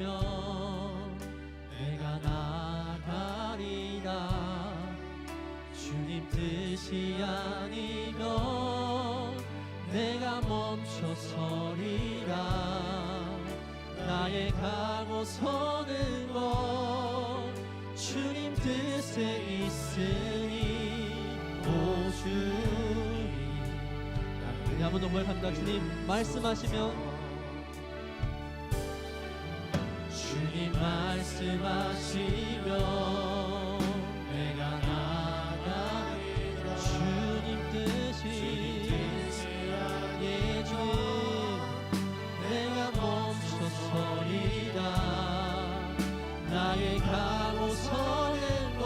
내가 나가리라. 주님 뜻이 아니면 내가 멈춰서리라. 나의 가고 서는 것 주님 뜻에 있으니 오 주님. 우리 한 번 더 고백합니다. 주님 말씀하시면, 주님 말씀하시면 내가 나가리라. 주님 뜻이 예 주님 내가 멈춰서리라. 나의 가고 서는 것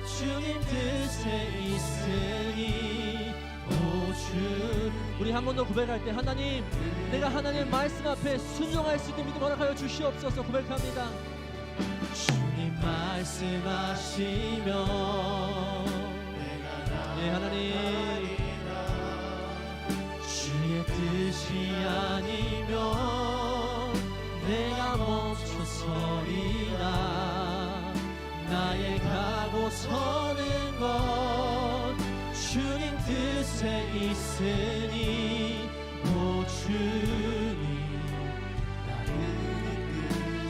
주님 뜻에 있으니 오 주. 우리 한 번 더 고백할 때, 하나님, 내가 하나님의 말씀 앞에 순종할 수 있게 믿음 허락하여 주시옵소서. 고백합니다. 주님 말씀하시면 예 하나님, 주의 뜻이 아니면 내가 멈춰서리라. 나의 가고 서는 것 주님 뜻에 있으니 오 주님.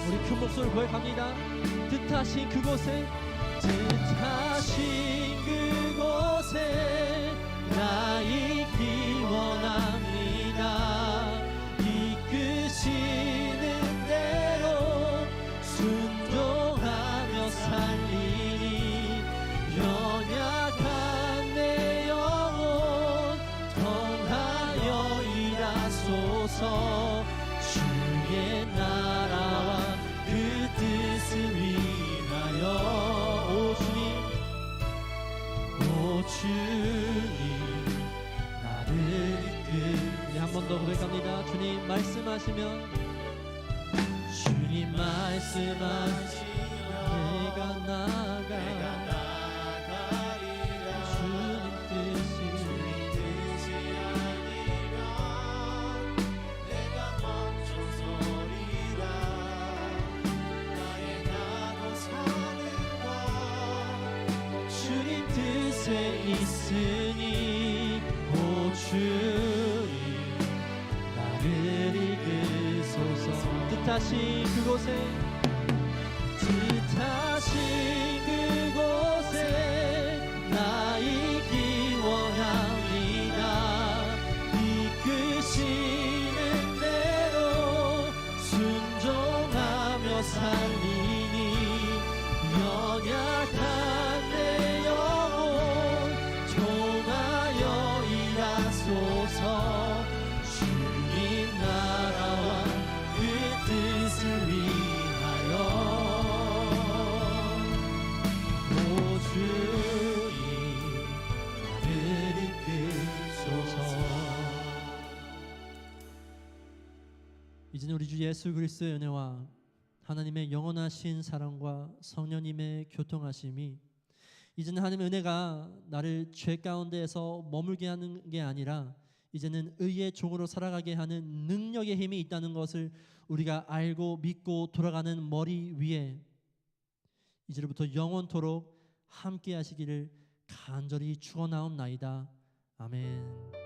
우리 큰 목소리로 고백합니다. 뜻하신 그곳에, 뜻하신 그곳에 나 있기 원합니다. 이끄시는 대로 순종하며 살리니 연약한 내 영혼 통하여 일하소서. 주의 나라와 그 뜻을 위하여 오 주님, 오 주님 나를 이끌. 한 번 더 고백합니다. 주님 말씀하시면, 주님 말씀하시면 내가 나가리라. 주님 뜻이 아니면 내가 멈춰서리라. 나의 가고 서는 것 주님 뜻에 있으니 오 주님 나를 이끄소서. 뜻하신 그곳에, 뜻하신 그곳에 나 있기 원합니다. 이끄시는 대로 순종하며 살리니 연약한 내 영혼 통하여 일하소서. 주님 나라와 그 뜻을 위하여 이제는 우리 주 예수 그리스도의 은혜와 하나님의 영원하신 사랑과 성령님의 교통하심이 이제는 하나님의 은혜가 나를 죄 가운데에서 머물게 하는 게 아니라 이제는 의의 종으로 살아가게 하는 능력의 힘이 있다는 것을 우리가 알고 믿고 돌아가는 머리 위에 이제부터 영원토록 함께 하시기를 간절히 축원하옵나이다. 아멘.